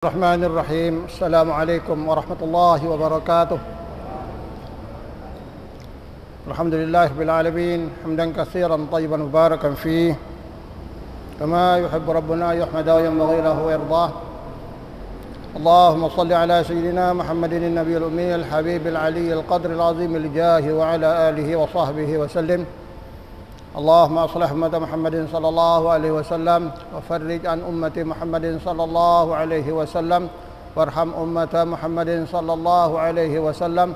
الرحمن الرحيم. السلام عليكم ورحمة الله وبركاته. الحمد لله رب العالمين حمدا كثيرا طيبا مباركا فيه كما يحب ربنا يحمد وينبغي له ويرضاه. اللهم صل على سيدنا محمد النبي الأمي الحبيب العلي القدر العظيم الجاه وعلى آله وصحبه وسلم. اللهم أصلح أمة محمد صلى الله عليه وسلم وفرج عن أمة محمد صلى الله عليه وسلم وارحم أمة محمد صلى الله عليه وسلم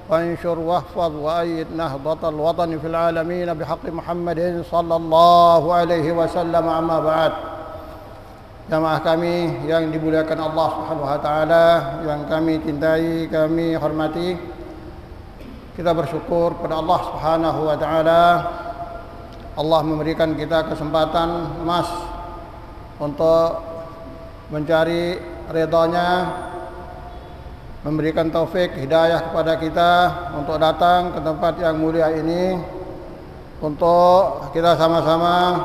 وانشر واحفظ وأيد نهضة الوطن في العالمين بحق محمد صلى الله عليه وسلم. أما بعد. Jamaah kami yang dimuliakan Allah Subhanahu wa taala, yang kami cintai, kami hormati, kita bersyukur kepada Allah Subhanahu wa taala. Allah memberikan kita kesempatan emas untuk mencari ridha-Nya, memberikan taufik hidayah kepada kita untuk datang ke tempat yang mulia ini untuk kita sama-sama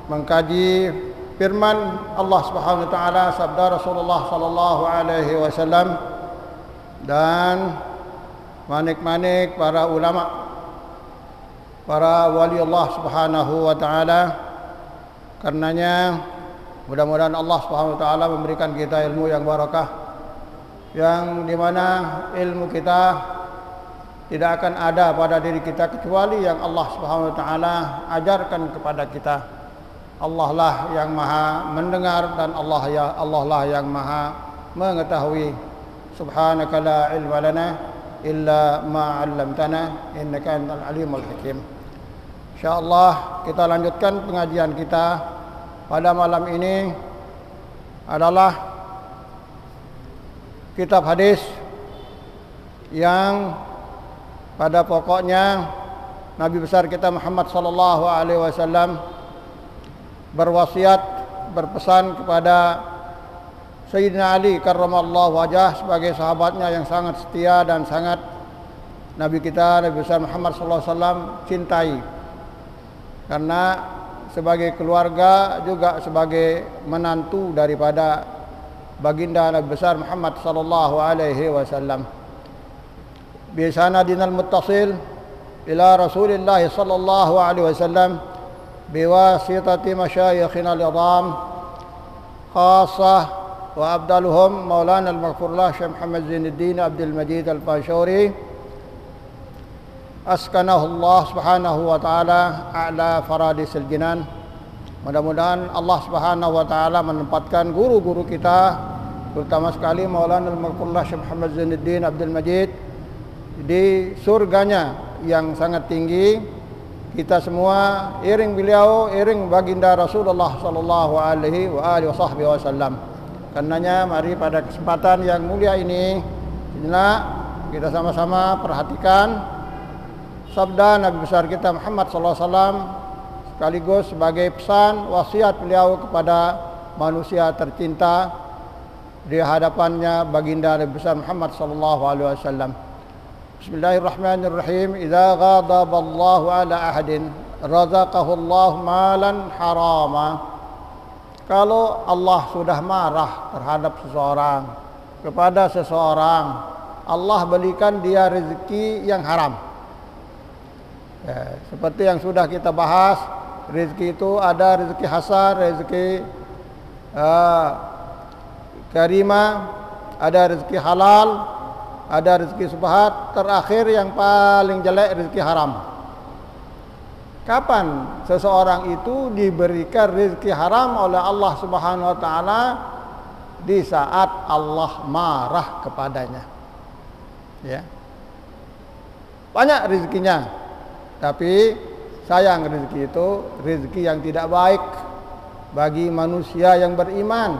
mengkaji firman Allah Subhanahu wa taala, sabda Rasulullah sallallahu alaihi wasallam, dan manik-manik para ulama, para wali Allah Subhanahu wa taala. Karenanya mudah-mudahan Allah Subhanahu wa taala memberikan kita ilmu yang barakah, yang dimana ilmu kita tidak akan ada pada diri kita kecuali yang Allah Subhanahu wa taala ajarkan kepada kita. Allah lah yang maha mendengar dan Allah lah yang maha mengetahui. Subhanaka la ilma lana illa ma 'allamtana innaka antal alimul hakim. Insyaallah kita lanjutkan pengajian kita pada malam ini adalah kitab hadis yang pada pokoknya Nabi besar kita Muhammad sallallahu alaihi wasallam berwasiat, berpesan kepada Sayyidina Ali karramallahu wajah sebagai sahabatnya yang sangat setia dan sangat Nabi kita, Nabi besar Muhammad sallallahu alaihi wasallam cintai. Karena sebagai keluarga juga sebagai menantu daripada baginda Nabi besar Muhammad sallallahu alaihi wasallam. Bi sanadinal muttasil ila Rasulillah sallallahu alaihi wasallam biwasitati masyayikhina al-'idham khassah wa abdaluhum Maulana al-Maghfurlah Syekh Muhammad Zainuddin Abdul Majid Al-Pansyuri askanahu Allah Subhanahu wa taala a'la faradisil jinan. Mudah-mudahan Allah Subhanahu wa taala menempatkan guru-guru kita, terutama sekali Maulana al-Maghfurlah Syekh Muhammad Zainuddin Abdul Majid, di surganya yang sangat tinggi. Kita semua iring beliau, iring baginda Rasulullah sallallahu alaihi wasallam. Karenanya mari pada kesempatan yang mulia ini kita sama-sama perhatikan sabda Nabi besar kita Muhammad sallallahu alaihi wasallam sekaligus sebagai pesan wasiat beliau kepada manusia tercinta di hadapannya baginda Nabi besar Muhammad sallallahu alaihi wasallam. Bismillahirrahmanirrahim. Idza ghadaballahu ala ahadin razaqahu Allah malan harama. Kalau Allah sudah marah terhadap seseorang, kepada seseorang, Allah berikan dia rezeki yang haram. Ya, seperti yang sudah kita bahas, rezeki itu ada rezeki hasan, rezeki karimah, ada rezeki halal, ada rezeki subhat, terakhir yang paling jelek rezeki haram. Kapan seseorang itu diberikan rezeki haram oleh Allah Subhanahu wa taala? Di saat Allah marah kepadanya. Ya. Banyak rezekinya, tapi sayang rezeki itu rezeki yang tidak baik bagi manusia yang beriman.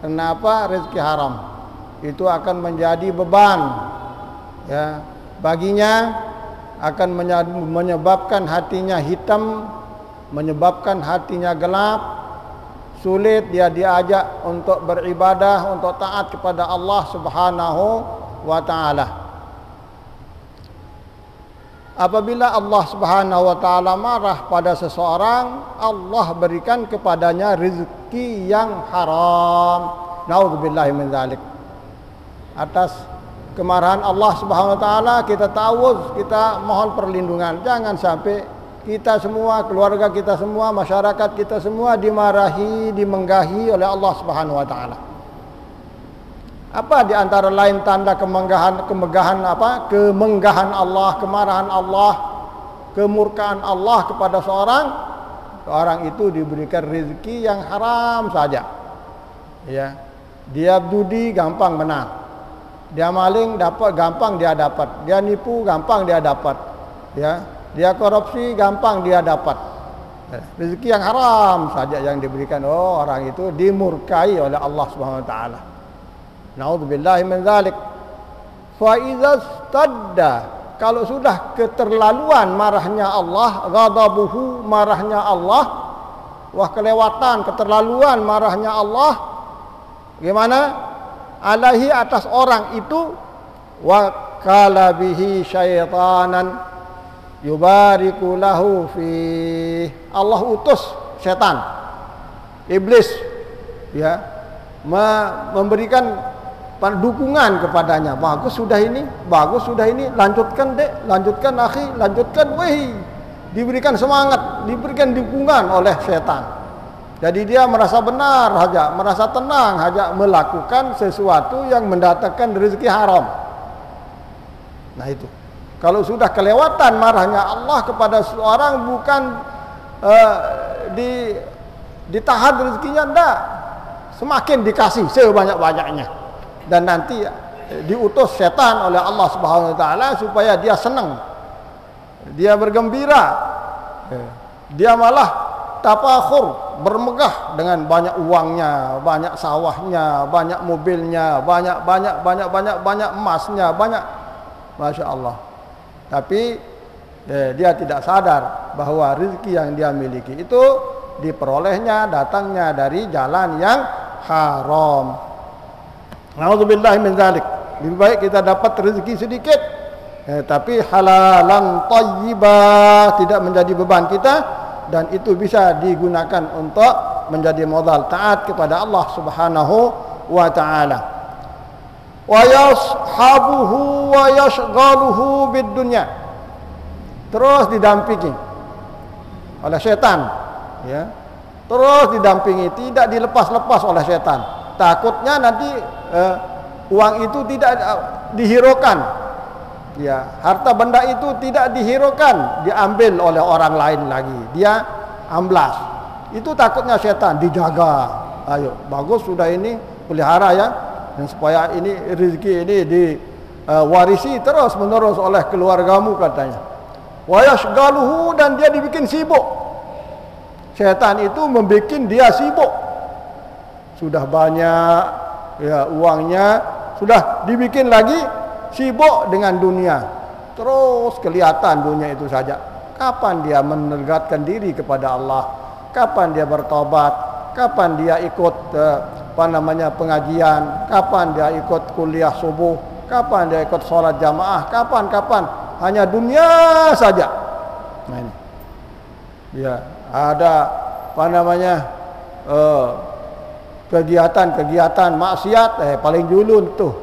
Kenapa? Rezeki haram itu akan menjadi beban, ya, baginya, akan menyebabkan hatinya hitam, menyebabkan hatinya gelap, sulit dia diajak untuk beribadah, untuk taat kepada Allah Subhanahu wa taala. Apabila Allah Subhanahu wa taala marah pada seseorang, Allah berikan kepadanya rezeki yang haram. Naudzubillahi min dzalik. Atas kemarahan Allah Subhanahu wa taala kita ta'awudz, kita mohon perlindungan. Jangan sampai kita semua, keluarga kita semua, masyarakat kita semua dimarahi, dimenggahi oleh Allah Subhanahu wa taala. Apa di antara lain tanda kemenggahan Allah, kemarahan Allah, kemurkaan Allah kepada seorang? Orang itu diberikan rezeki yang haram saja. Ya. Dia judi gampang menang. Dia maling dapat gampang dia dapat. Dia nipu gampang dia dapat. Ya. Dia korupsi gampang dia dapat. Rezeki yang haram saja yang diberikan. Oh, orang itu dimurkai oleh Allah Subhanahu wa taala. Naudzubillahi min dzalik. Fa idza stadda, kalau sudah keterlaluan marahnya Allah, ghadabuhu, marahnya Allah, wah kelewatan, keterlaluan marahnya Allah, gimana? Alaihi, atas orang itu, wa qala bihi syaitanan yubariku lahu fi, Allah utus setan, iblis, ya, memberikan dukungan kepadanya. Bagus sudah ini, lanjutkan dek, lanjutkan akhi, lanjutkan, weh, diberikan semangat, diberikan dukungan oleh setan. Jadi dia merasa benar saja, merasa tenang saja melakukan sesuatu yang mendatangkan rezeki haram. Nah itu, kalau sudah kelewatan marahnya Allah kepada seorang, bukan ditahan rezekinya, enggak, semakin dikasih sebanyak-banyaknya. Dan nanti diutus setan oleh Allah Subhanahu wa taala supaya dia senang, dia bergembira, dia malah tafakhur, bermegah dengan banyak uangnya, banyak sawahnya, banyak mobilnya, banyak emasnya, banyak, masya Allah. Tapi dia tidak sadar bahwa rezeki yang dia miliki itu diperolehnya, datangnya dari jalan yang haram. Nauzubillahi min dzalik. Lebih baik kita dapat rezeki sedikit, tapi halalan thayyibah, tidak menjadi beban kita, dan itu bisa digunakan untuk menjadi modal taat kepada Allah Subhanahu wa taala. Wa yashabuhu wa yashghaluhu bid dunya. Terus didampingi oleh setan, ya. Terus didampingi, tidak dilepas-lepas oleh setan. Takutnya nanti uang itu tidak dihiraukan. Ya, harta benda itu tidak dihiraukan, diambil oleh orang lain lagi. Dia amblas. Itu takutnya setan, dijaga. Ayo, bagus sudah ini, pelihara ya. Dan supaya ini rezeki ini diwarisi terus menerus oleh keluargamu katanya. Wa yashghaluhu, dan dia dibikin sibuk. Setan itu membuat dia sibuk. Sudah banyak ya uangnya, sudah dibikin lagi sibuk dengan dunia. Terus kelihatan dunia itu saja. Kapan dia mendekatkan diri kepada Allah? Kapan dia bertobat? Kapan dia ikut pengajian? Kapan dia ikut kuliah subuh? Kapan dia ikut sholat jamaah? Kapan? Hanya dunia saja. Nah ini. Ya, ada kegiatan-kegiatan maksiat paling dulu tuh.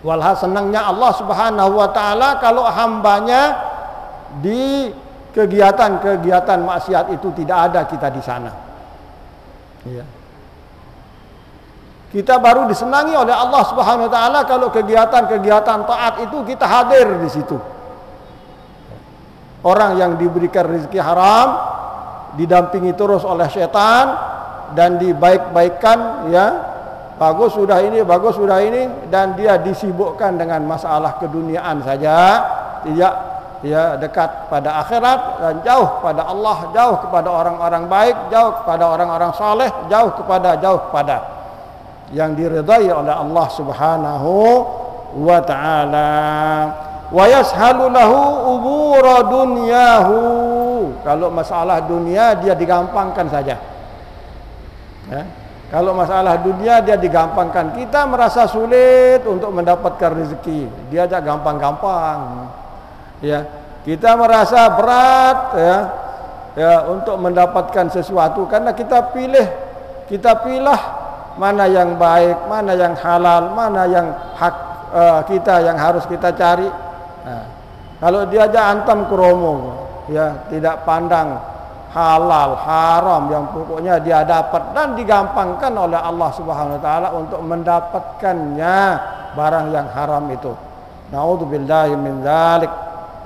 Walhas senangnya Allah Subhanahu wa taala kalau hambanya di kegiatan-kegiatan maksiat itu tidak ada kita di sana. Iya. Kita baru disenangi oleh Allah Subhanahu wa taala kalau kegiatan-kegiatan taat itu kita hadir di situ. Orang yang diberikan rezeki haram didampingi terus oleh setan dan dibaik-baikkan, ya. Bagus sudah ini, dan dia disibukkan dengan masalah keduniaan saja, tidak ya dekat pada akhirat dan jauh pada Allah, jauh kepada orang-orang baik, jauh kepada orang-orang saleh, jauh kepada yang diridai oleh Allah Subhanahu wa taala. Wa yashalu lahu umura dunyahu. Kalau masalah dunia dia digampangkan saja. Ya. Kalau masalah dunia dia digampangkan. Kita merasa sulit untuk mendapatkan rezeki, dia aja gampang-gampang. Ya, kita merasa berat ya untuk mendapatkan sesuatu karena kita pilih mana yang baik, mana yang halal, mana yang hak kita yang harus kita cari. Nah, kalau dia aja antam kromo, ya tidak pandang halal, haram, yang pokoknya dia dapat dan digampangkan oleh Allah Subhanahu wa taala untuk mendapatkannya barang yang haram itu. Naudzubillahi min dzalik.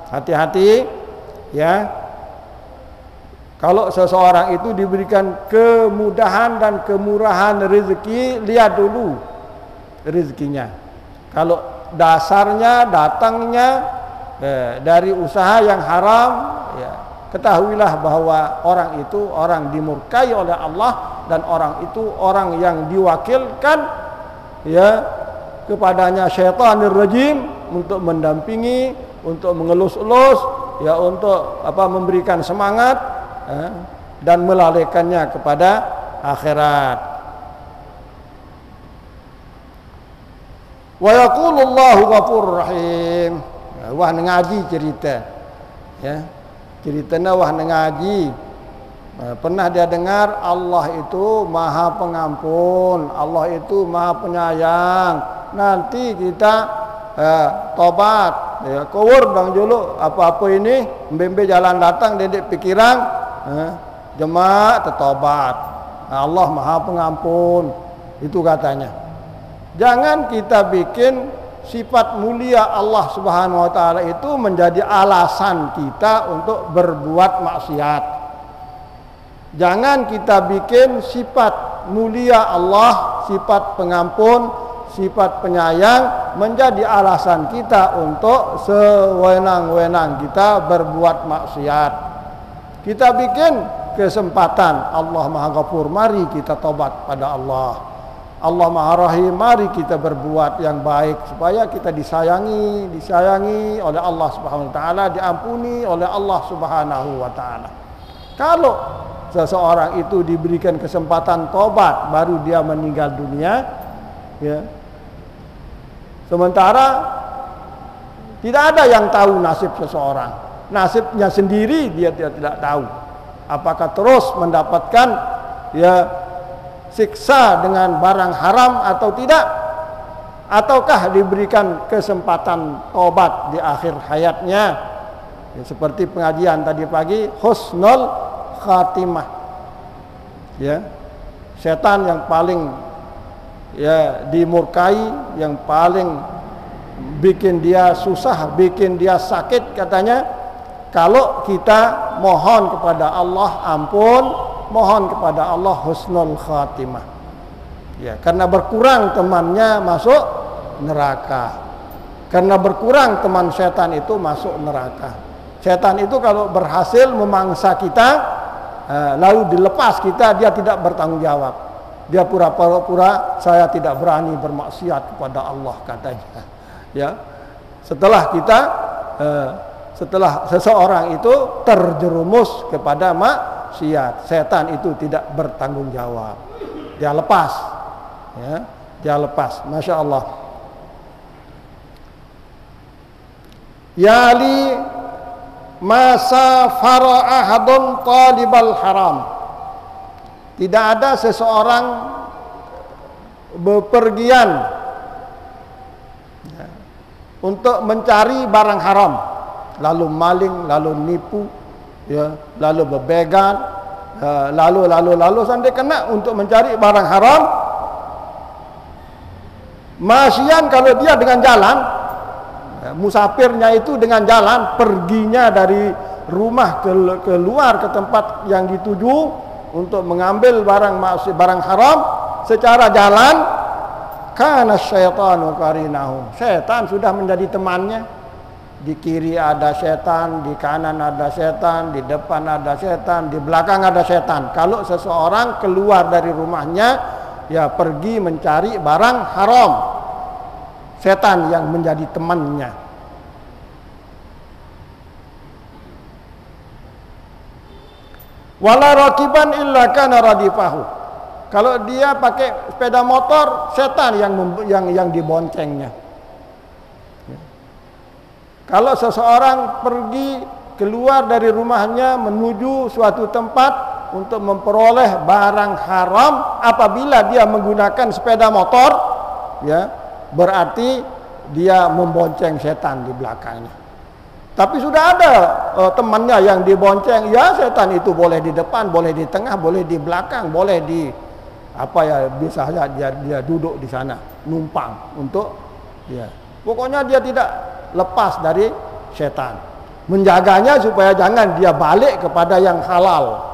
Hati-hati ya. Kalau seseorang itu diberikan kemudahan dan kemurahan rezeki, lihat dulu rezekinya. Kalau dasarnya datangnya dari usaha yang haram, ya ketahuilah bahwa orang itu orang dimurkai oleh Allah, dan orang itu orang yang diwakilkan ya kepadanya syaitanir rajim untuk mendampingi, untuk mengelus-elus, ya untuk memberikan semangat dan melalaikannya kepada akhirat. Wa yaqulullahu ghafurur rahim. Wah ngaji cerita. Ya. Ceritanya wah ngaji. Pernah dia dengar Allah itu Maha Pengampun, Allah itu Maha Penyayang. Nanti kita tobat, ya kowur bang julu apa-apa ini mbembe jalan datang dedek pikiran, jemaah tertobat. Allah Maha Pengampun, itu katanya. Jangan kita bikin sifat mulia Allah Subhanahu wa taala itu menjadi alasan kita untuk berbuat maksiat. Jangan kita bikin sifat mulia Allah, sifat pengampun, sifat penyayang menjadi alasan kita untuk sewenang-wenang kita berbuat maksiat. Kita bikin kesempatan Allah Maha Ghafur, mari kita tobat pada Allah. Allah Maha Rahim, mari kita berbuat yang baik supaya kita disayangi oleh Allah Subhanahu wa taala, diampuni oleh Allah Subhanahu wa taala. Kalau seseorang itu diberikan kesempatan tobat baru dia meninggal dunia, ya. Sementara tidak ada yang tahu nasib seseorang. Nasibnya sendiri dia tidak tahu. Apakah terus mendapatkan siksa dengan barang haram atau tidak, ataukah diberikan kesempatan tobat di akhir hayatnya, ya, seperti pengajian tadi pagi, husnul khatimah, ya, setan yang paling dimurkai, yang paling bikin dia susah, bikin dia sakit katanya, kalau kita mohon kepada Allah ampun, mohon kepada Allah husnul khatimah. Ya, karena berkurang temannya masuk neraka. Karena berkurang teman setan itu masuk neraka. Setan itu kalau berhasil memangsa kita, lalu dilepas kita, dia tidak bertanggung jawab. Dia pura-pura saya tidak berani bermaksiat kepada Allah katanya. Ya. Setelah seseorang itu terjerumus kepada maksiat, setan itu tidak bertanggung jawab, dia lepas, ya, dia lepas. Masya Allah. Yali masa fara'ahadun talibal haram. Tidak ada seseorang bepergian untuk mencari barang haram, lalu maling, lalu nipu, ya, lalu bebegan, lalu sampai kena untuk mencari barang haram. Masyian kalau dia dengan jalan, musafirnya itu dengan jalan, perginya dari rumah keluar ke tempat yang dituju untuk mengambil barang haram secara jalan, kana syaitanu qarinahu, setan sudah menjadi temannya. Di kiri ada setan, di kanan ada setan, di depan ada setan, di belakang ada setan. Kalau seseorang keluar dari rumahnya, ya pergi mencari barang haram, setan yang menjadi temannya. Wala rakiban illa kana radifahu. Kalau dia pakai sepeda motor, setan yang diboncengnya. Kalau seseorang pergi keluar dari rumahnya menuju suatu tempat untuk memperoleh barang haram apabila dia menggunakan sepeda motor, ya, berarti dia membonceng setan di belakangnya. Tapi sudah ada temannya yang dibonceng, ya setan itu boleh di depan, boleh di tengah, boleh di belakang, boleh di apa ya, bisa saja dia duduk di sana numpang untuk ya. Pokoknya dia tidak lepas dari setan. Menjaganya supaya jangan dia balik kepada yang halal.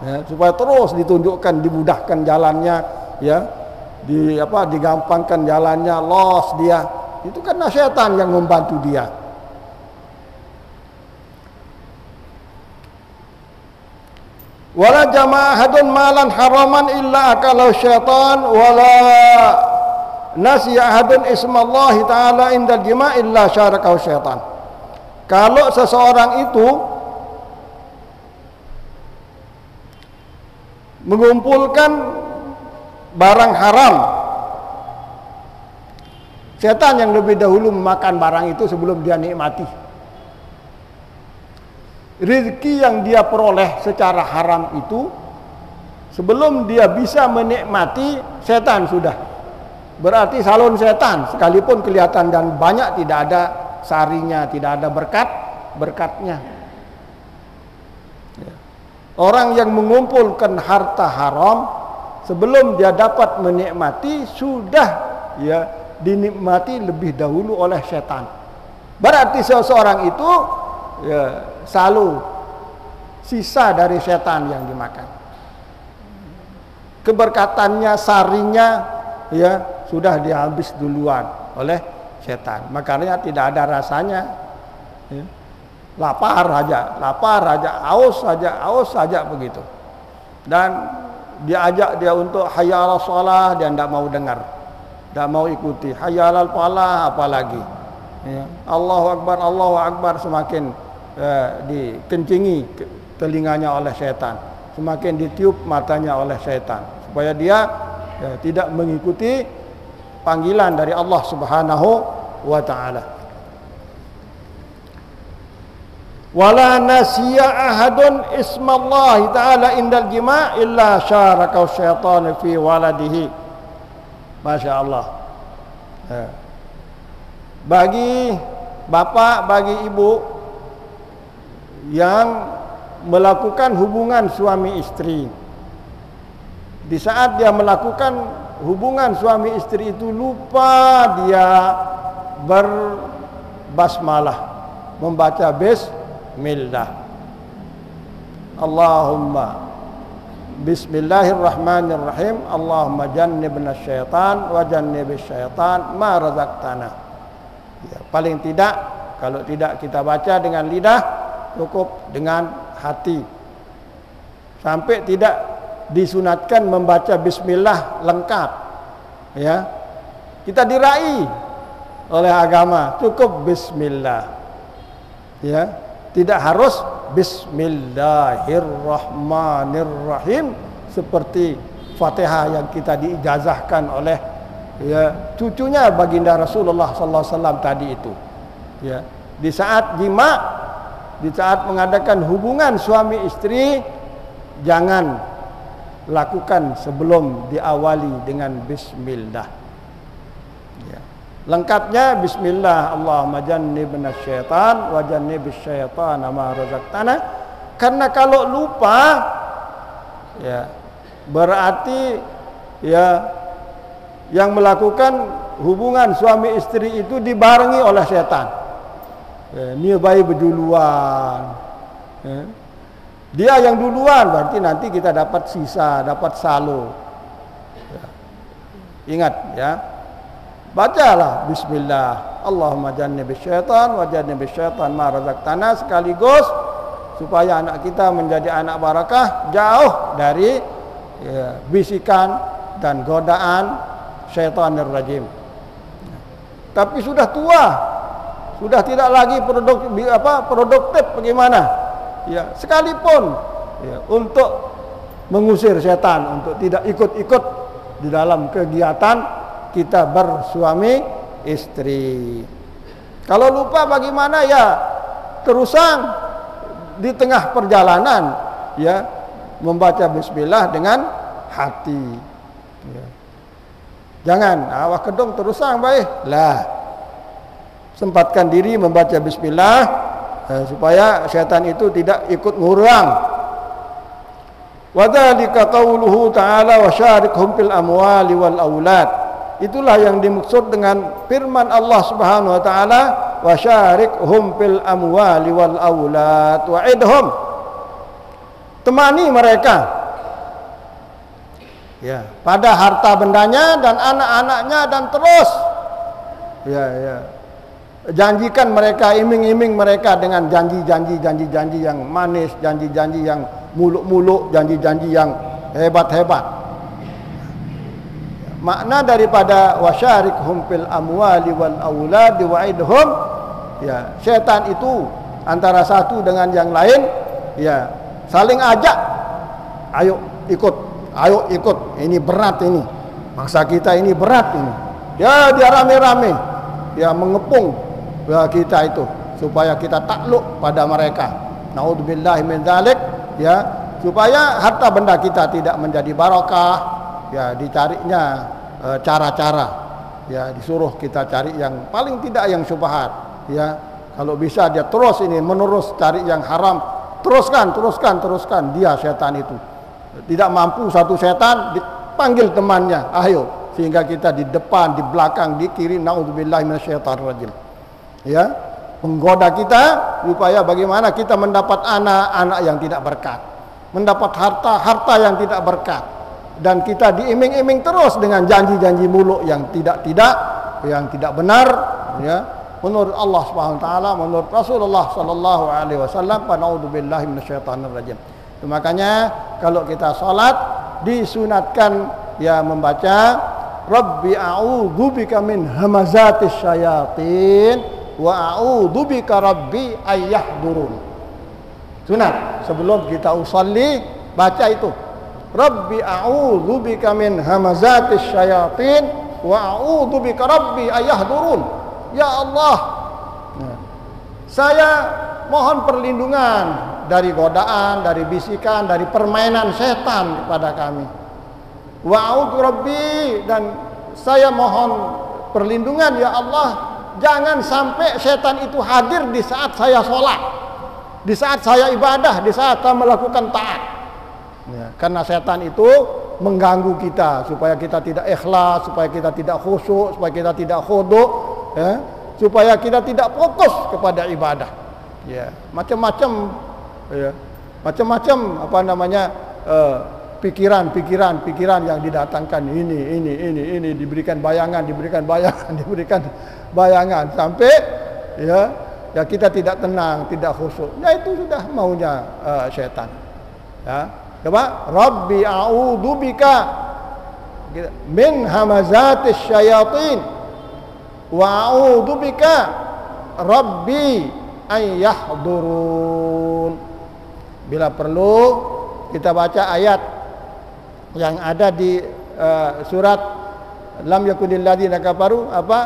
Ya, supaya terus ditunjukkan, dimudahkan jalannya, ya. Digampangkan jalannya, los dia. Itu karena setan yang membantu dia. Wala jama'ahadun malan haraman illa akalau syaitan wala nasiya ahadun ismallahi ta'ala indal jima' illa syarakahu syaitan. Kalau seseorang itu mengumpulkan barang haram, setan yang lebih dahulu memakan barang itu sebelum dia nikmati. Rezeki yang dia peroleh secara haram itu sebelum dia bisa menikmati, setan sudah. Berarti salon setan, sekalipun kelihatan dan banyak, tidak ada sarinya, tidak ada berkatnya. Orang yang mengumpulkan harta haram sebelum dia dapat menikmati, sudah ya dinikmati lebih dahulu oleh setan. Berarti seseorang itu ya selalu sisa dari setan yang dimakan. Keberkatannya, sarinya ya sudah dihabis duluan oleh setan. Makanya tidak ada rasanya. Ya. Lapar aja, haus saja begitu. Dan diajak dia untuk hayya 'alas shalah, dia tidak mau dengar. Tidak mau ikuti. Hayya 'alal falah apalagi. Ya. Allahu Akbar semakin dikencingi telinganya oleh setan, semakin ditiup matanya oleh setan, supaya dia tidak mengikuti panggilan dari Allah Subhanahu wa ta'ala. Wala nasiya ahadun ismallahi ta'ala indal jima' illa syarakahu syaitan fi waladihi. Masya Allah. Bagi bapak, bagi ibu yang melakukan hubungan suami istri, di saat dia melakukan hubungan suami istri itu lupa dia berbasmalah, membaca bismillah. Allahumma bismillahirrahmanirrahim. Allahumma jannibna syaitan wa jannibis syaitan ma razaqtana. Ya, paling tidak, kalau tidak kita baca dengan lidah, cukup dengan hati. Sampai tidak disunatkan membaca bismillah lengkap. Ya. Kita diraih oleh agama, cukup bismillah. Ya, tidak harus bismillahirrahmanirrahim seperti Fatihah yang kita diijazahkan oleh ya cucunya baginda Rasulullah sallallahu alaihi wasallam tadi itu. Ya, di saat jima', di saat mengadakan hubungan suami istri, jangan lakukan sebelum diawali dengan bismillah. Ya. Lengkapnya bismillah, Allahumma jannibna syaitan wa jannibis syaitana ma razaqtana. Karena kalau lupa ya berarti ya yang melakukan hubungan suami istri itu dibarengi oleh setan. Dia bayi berduluan. Dia yang duluan, berarti nanti kita dapat sisa, dapat salo. Ingat ya, bacalah bismillah, Allahumma jannibis syaitan wa jannibis syaitan ma razaqtana, sekaligus supaya anak kita menjadi anak barakah, jauh dari ya, bisikan dan godaan syaitanir rajim. Tapi sudah tua, sudah tidak lagi produktif bagaimana? Ya, sekalipun ya, untuk mengusir setan, untuk tidak ikut-ikut di dalam kegiatan kita bersuami istri. Kalau lupa bagaimana ya? Terusan di tengah perjalanan ya, membaca bismillah dengan hati. Ya. Jangan awak kedong terusang baik. Lah. Sempatkan diri membaca bismillah supaya syaitan itu tidak ikut ngurang. Wa dzalika qauluhu ta'ala wa syarikhum fil amwali wal aulad. Itulah yang dimaksud dengan firman Allah Subhanahu wa taala wa syarikhum fil amwali wal aulad wa'idhum. Temani mereka ya pada harta bendanya dan anak-anaknya, dan terus janjikan mereka, iming-iming mereka dengan janji-janji yang manis, janji-janji yang muluk-muluk, janji-janji yang hebat-hebat. Makna daripada wasyarikhum fil amwali wal auladi wa'idhum, ya, setan itu antara satu dengan yang lain ya saling ajak, ayo ikut, ini berat, ini maksa kita, ini berat, ini ya, dia rame-rame ya mengepung ya kita itu supaya kita takluk pada mereka. Naudzubillahi min dzalik, ya, supaya harta benda kita tidak menjadi barokah, ya dicarinya cara-cara, ya disuruh kita cari yang paling tidak yang syubhat, ya kalau bisa dia terus ini menerus cari yang haram, teruskan dia setan itu. Tidak mampu satu setan, dipanggil temannya, ayo, sehingga kita di depan, di belakang, di kiri, naudzubillahi minasyaitonirrajim. Ya, menggoda kita supaya bagaimana kita mendapat anak-anak yang tidak berkat, mendapat harta yang tidak berkat, dan kita diiming-iming terus dengan janji-janji muluk yang tidak benar, ya, menurut Allah Subhanahu wa taala, menurut Rasulullah sallallahu alaihi wasallam. Naudzubillahi minasyaitonirrajim. Makanya kalau kita salat disunatkan ya membaca Rabbi a'udzubika min hamazatis syayatin wa a'udzubika rabbi ayyahdurun. Sunat sebelum kita usolli baca itu, Rabbi a'udzubika min hamazatis syayatin wa a'udzubika rabbi ayyahdurun. Ya Allah, saya mohon perlindungan dari godaan, dari bisikan, dari permainan setan kepada kami. Wa'udzu rabbi, dan saya mohon perlindungan ya Allah, jangan sampai setan itu hadir di saat saya sholat, di saat saya ibadah, di saat saya melakukan taat. Ya, karena setan itu mengganggu kita supaya kita tidak ikhlas, supaya kita tidak khusyuk, supaya kita tidak khudu', ya, supaya kita tidak fokus kepada ibadah. Ya, macam-macam, ya, macam-macam apa namanya pikiran yang didatangkan, ini diberikan bayangan sampai ya kita tidak tenang, tidak khusyuk. Ya itu sudah maunya syaitan. Ya, coba Rabbi a'udzubika min hamazatis syayatin wa a'udzubika rabbi ayyahdurun. Bila perlu kita baca ayat yang ada di surat lam yakunil ladzina kafaru, apa,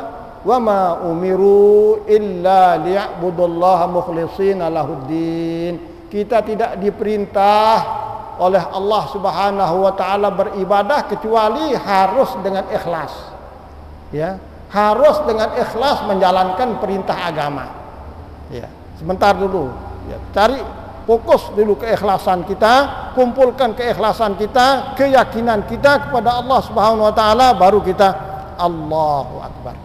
wa ma umiru illa liya'budullaha mukhlishina lahuddin. Kita tidak diperintah oleh Allah Subhanahu wa taala beribadah kecuali harus dengan ikhlas. Ya, harus dengan ikhlas menjalankan perintah agama. Ya, sebentar dulu. Ya, cari fokus dulu keikhlasan kita, kumpulkan keikhlasan kita, keyakinan kita kepada Allah Subhanahu wa taala, baru kita Allahu Akbar.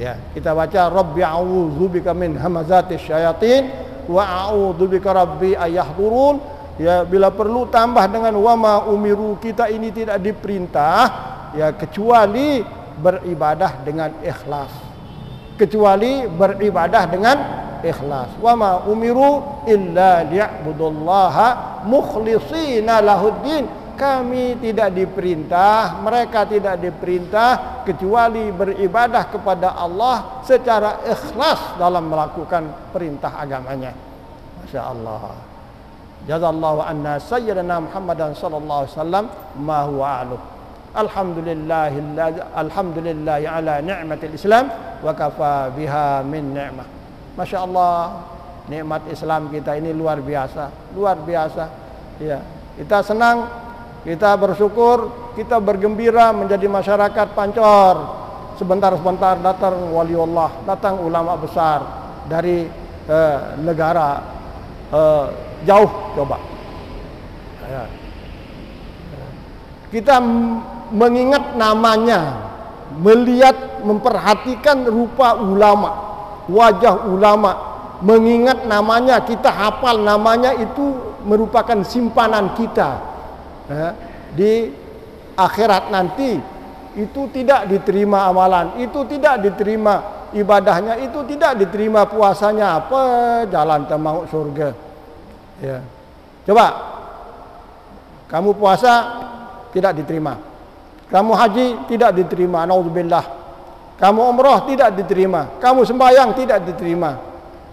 Ya, kita baca Rabbi a'udzubika min hamazatis syayatin wa a'udzubika rabbi ayyahdurun. Ya, bila perlu tambah dengan wa ma umiru, kita ini tidak diperintah ya kecuali beribadah dengan ikhlas. Kecuali beribadah dengan ikhlas. Wa ma umiru illa liya'budullaha mukhlishina lahuddin. Kami tidak diperintah, mereka tidak diperintah kecuali beribadah kepada Allah secara ikhlas dalam melakukan perintah agamanya. Masya Allah. Jazallahu anna sayyidina Muhammadan sallallahu alaihi wasallam ma huwa a'lam. Alhamdulillahi ala ni'matil Islam wa kafa biha min ni'mah. Masya Allah, nikmat Islam kita ini luar biasa, luar biasa. Ya, Kita senang, kita bersyukur, kita bergembira menjadi masyarakat Pancor. Sebentar-sebentar datang waliullah, datang ulama besar dari negara jauh coba. Kita mengingat namanya, melihat, memperhatikan rupa ulama, wajah ulama, mengingat namanya, kita hafal namanya, itu merupakan simpanan kita di akhirat nanti. Itu tidak diterima amalan, itu tidak diterima ibadahnya, itu tidak diterima puasanya, apa jalan mau surga. Ya. Coba kamu puasa tidak diterima, kamu haji tidak diterima, naudzubillah, kamu umroh tidak diterima, kamu sembahyang tidak diterima.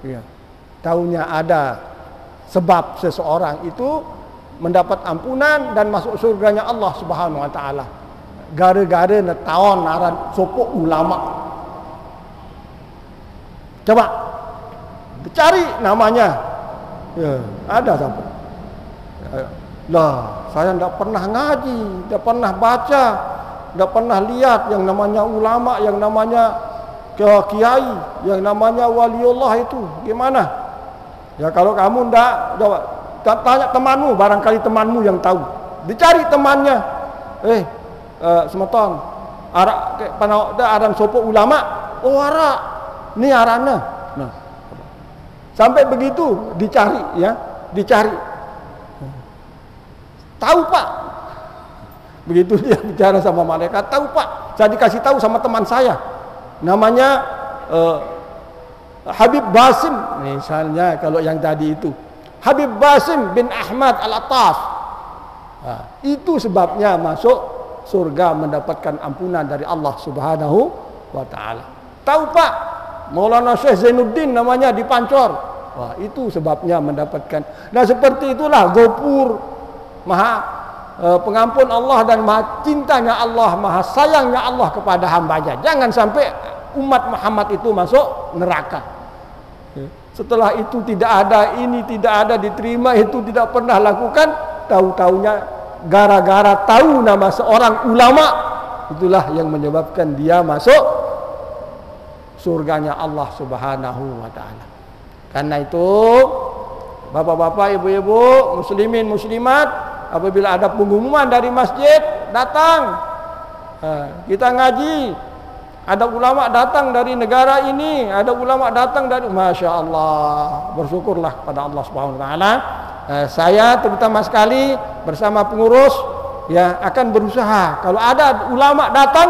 Ya. Taunya ada sebab seseorang itu mendapat ampunan dan masuk surganya Allah Subhanahu wa taala. Gara-gara tahun aran sopok ulama. Coba cari namanya. Ya, ada siapa? Lah, saya tidak pernah ngaji, tidak pernah baca, tidak pernah lihat yang namanya ulama, yang namanya kiai, yang namanya waliullah itu gimana? Ya kalau kamu tidak, coba tanya temanmu, barangkali temanmu yang tahu. Dicari temannya. Semeton arak panau da aran sopo ulama, oh arak ni arana. Nah, sampai begitu dicari, ya, dicari. Tahu Pak, begitu dia bicara sama malaikat, tahu Pak, saya dikasih tahu sama teman saya, namanya Habib Basim, misalnya kalau yang tadi itu Habib Basim bin Ahmad Al-Attas. Nah, itu sebabnya masuk surga, mendapatkan ampunan dari Allah Subhanahu wa taala. Tahu Pak, Maulana Syekh Zainuddin namanya di Pancor. Wah, itu sebabnya mendapatkan. Nah, seperti itulah Ghafur, Maha pengampun Allah dan Maha cintanya Allah, Maha sayangnya Allah kepada hambanya. Jangan sampai umat Muhammad itu masuk neraka. Setelah itu tidak ada, ini tidak ada, diterima, itu tidak pernah lakukan, tahu-taunya gara-gara tahu nama seorang ulama, itulah yang menyebabkan dia masuk surganya Allah Subhanahu wa taala. Karena itu bapak-bapak, ibu-ibu, muslimin, muslimat, apabila ada pengumuman dari masjid, datang. Kita ngaji, ada ulama datang dari negara ini, ada ulama datang dari, Masya Allah, bersyukurlah pada Allah Subhanahu wa taala. Saya terutama sekali bersama pengurus, ya, akan berusaha kalau ada ulama datang,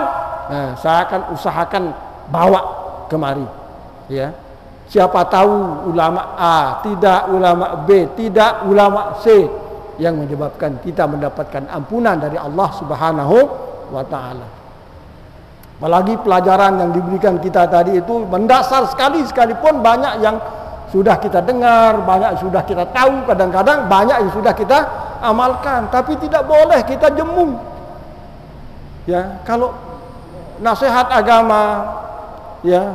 saya akan usahakan bawa kemari, ya. Siapa tahu ulama A tidak, ulama B tidak, ulama C yang menyebabkan kita mendapatkan ampunan dari Allah Subhanahu wa taala. Apalagi pelajaran yang diberikan kita tadi itu mendasar sekali, sekalipun banyak yang sudah kita dengar, banyak sudah kita tahu, kadang-kadang banyak yang sudah kita amalkan, tapi tidak boleh kita jemu. Ya, kalau nasihat agama, ya,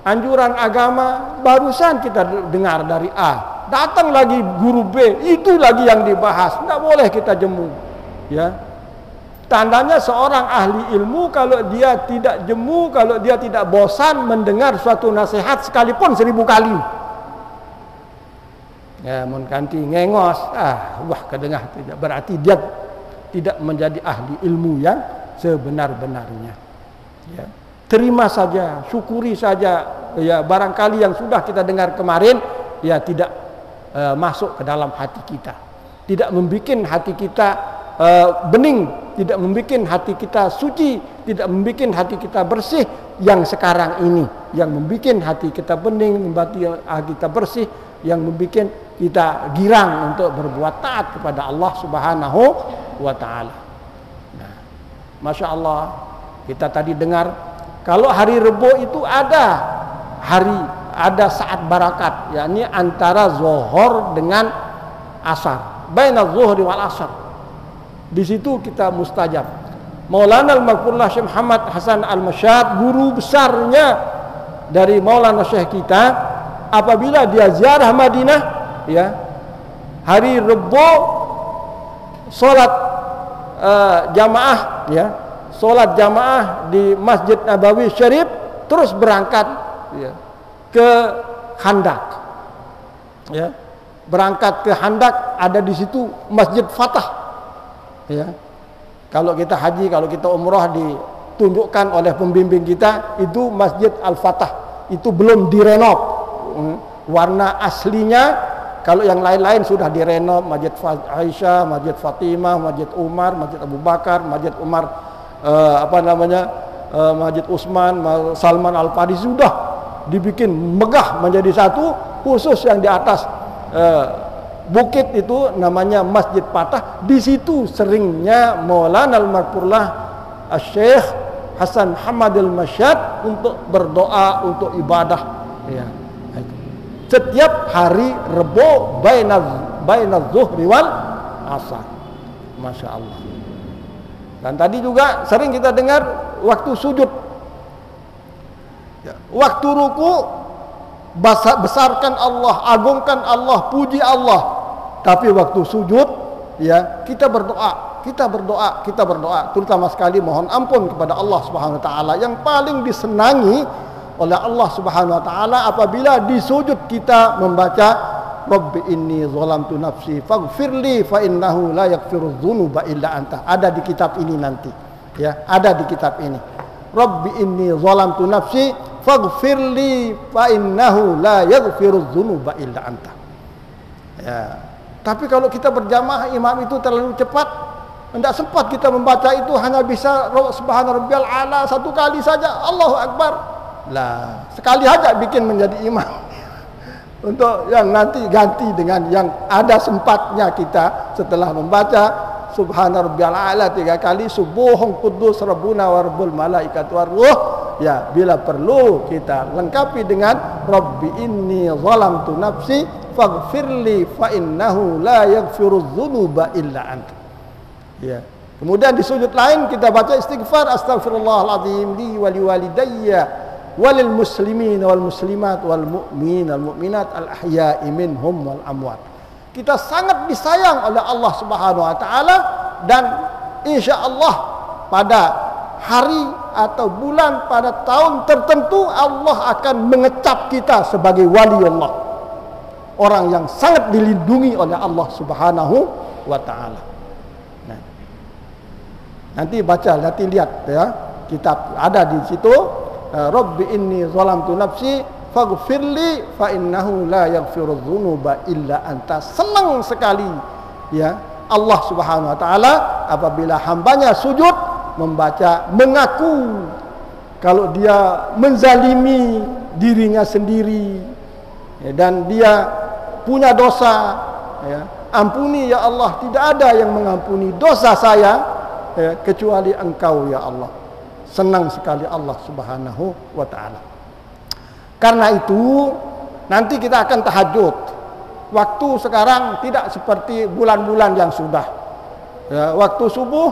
anjuran agama barusan kita dengar dari A, datang lagi guru B, itu lagi yang dibahas, tidak boleh kita jemu. Ya, tandanya seorang ahli ilmu kalau dia tidak jemu, kalau dia tidak bosan mendengar suatu nasihat sekalipun 1000 kali. Ya, mun kanti ngengos, wah kedengar tidak, berarti dia tidak menjadi ahli ilmu yang sebenar-benarnya. Ya, terima saja, syukuri saja, ya, barangkali yang sudah kita dengar kemarin, ya, tidak masuk ke dalam hati kita, tidak membuat hati kita bening, tidak membuat hati kita suci, tidak membuat hati kita bersih. Yang sekarang ini yang membuat hati kita bening, membuat hati kita bersih, yang membuat kita girang untuk berbuat taat kepada Allah Subhanahu wa taala. Nah, Masya Allah, kita tadi dengar kalau hari Rebo itu ada saat barakat, yakni antara zuhur dengan asar, baina zuhri wal asar. Di situ kita mustajab. Maulana Al-Maghfurullah Syekh Muhammad Hasan Al-Masyad, guru besarnya dari Maulana Syekh kita, apabila dia ziarah Madinah, ya, hari Rebo sholat jamaah, ya, sholat jamaah di Masjid Nabawi Syarif, terus berangkat, ya, ke Handak, ya, berangkat ke Handak, ada di situ Masjid Fatah, ya. Kalau kita haji, kalau kita umrah, ditunjukkan oleh pembimbing kita itu Masjid Al-Fatah, itu belum direnov, warna aslinya. Kalau yang lain-lain sudah direnov, Masjid Aisyah, Masjid Fatimah, Masjid Umar, Masjid Abu Bakar, Masjid Umar, Masjid Utsman, Salman Al-Farisi, sudah dibikin megah menjadi satu. Khusus yang di atas bukit itu namanya Masjid Fatah. Di situ seringnya Maulana Al-Maghfurlah Syekh Hasan Muhammad Al-Masyad untuk berdoa, untuk ibadah, ya. Setiap hari Rebo bainaz zuhri wal asar. Masya Allah. Dan tadi juga sering kita dengar waktu sujud, ya, waktu ruku, besarkan Allah, agungkan Allah, puji Allah. Tapi waktu sujud, ya, kita berdoa, terutama sekali mohon ampun kepada Allah Subhanahu wa taala. Yang paling disenangi oleh Allah Subhanahu wa taala apabila di sujud kita membaca Rabbi inni zalamtu nafsi faghfirli fa innahu la yaghfiru dzunuba illa anta. Ada di kitab ini nanti, ya, ada di kitab ini. Rabbi inni zalamtu nafsi faghfirli fa innahu la yaghfiru dzunuba illa anta. Ya. Tapi kalau kita berjamaah, imam itu terlalu cepat, tidak sempat kita membaca itu, hanya bisa subhana rabbiyal a'la satu kali saja, Allahu akbar. Lah, sekali aja bikin menjadi imam. Untuk yang nanti ganti dengan yang ada sempatnya kita setelah membaca subhana rabbiyal a'la 3 kali, subuhun quddus rabbuna wa rabbul malaikati war ruh, ya, bila perlu kita lengkapi dengan Rabbi inni zalamtu nafsi faghfirli fa innahu la yaghfiru dzunuba illa anta. Ya. Kemudian di sujud lain kita baca istighfar, astaghfirullahaladzim li wa liwalidayya walil muslimin wal muslimat wal mu'min wal mu'minat al ahya'i minhum wal amwat. Kita sangat disayang oleh Allah Subhanahu wa taala, dan insyaallah pada hari atau bulan pada tahun tertentu Allah akan mengecap kita sebagai wali Allah, orang yang sangat dilindungi oleh Allah Subhanahu wa taala. Nah, nanti baca, nanti lihat, ya, kitab ada di situ. Rabbi inni zalamtu nafsi faghfirli fa innahu la yaghfiru dzunuba illa anta. Senang sekali, ya, Allah Subhanahu wa taala apabila hambanya sujud membaca, mengaku kalau dia menzalimi dirinya sendiri, ya, dan dia punya dosa, ya, ampuni ya Allah, tidak ada yang mengampuni dosa saya, ya, kecuali Engkau ya Allah. Senang sekali Allah Subhanahu wa taala. Karena itu nanti kita akan tahajud. Waktu sekarang tidak seperti bulan-bulan yang sudah, ya, waktu subuh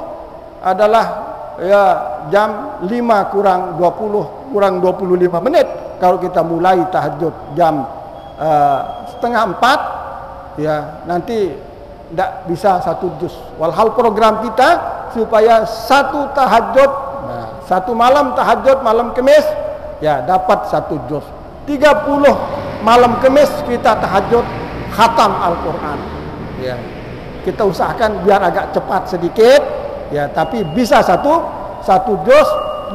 adalah, ya, jam 5 kurang 20 kurang 25 menit. Kalau kita mulai tahajud jam 3:30, ya, nanti tidak bisa 1 juz. Walhal program kita supaya 1 tahajud, satu malam tahajud malam Kamis, ya, dapat 1 juz. 30 malam Kamis kita tahajud khatam Al-Quran, ya. Kita usahakan biar agak cepat sedikit, ya, tapi bisa satu juz,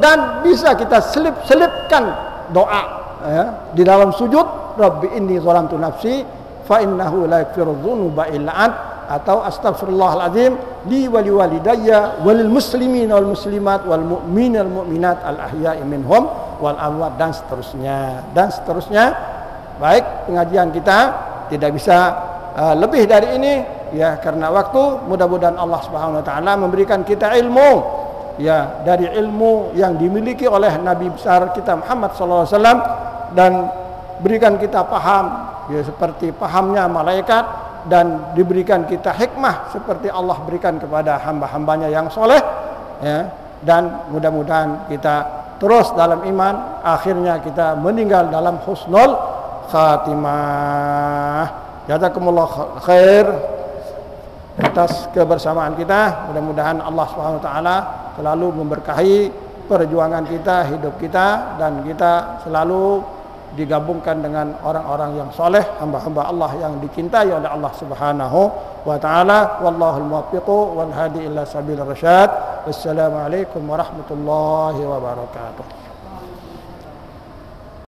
dan bisa kita selipkan doa, ya, di dalam sujud. Rabbi inni zalamtu nafsi fa innahu la yaghfiru dzunuba illa ant, atau astaghfirullahaladzim li wa liwalidayya walil muslimin wal muslimat wal mu'min wal mu'minat al ahya'i minhum wal amwat, dan seterusnya dan seterusnya. Baik, pengajian kita tidak bisa lebih dari ini, ya, karena waktu. Mudah-mudahan Allah Subhanahu wa taala memberikan kita ilmu, ya, dari ilmu yang dimiliki oleh Nabi besar kita Muhammad sallallahu alaihi wasallam, dan berikan kita paham, ya, seperti pahamnya malaikat, dan diberikan kita hikmah seperti Allah berikan kepada hamba-hambanya yang soleh, ya, dan mudah-mudahan kita terus dalam iman, akhirnya kita meninggal dalam husnul khatimah. Jazakumullah khair. atas kebersamaan kita. Mudah-mudahan Allah Subhanahu wa taala selalu memberkahi perjuangan kita, hidup kita, dan kita selalu digabungkan dengan orang-orang yang soleh, hamba-hamba Allah yang dicintai oleh Allah Subhanahu wa taala. Wallahul muwaffiqu wal hadi ila sabilir rasyad. Wassalamualaikum warahmatullahi wabarakatuh.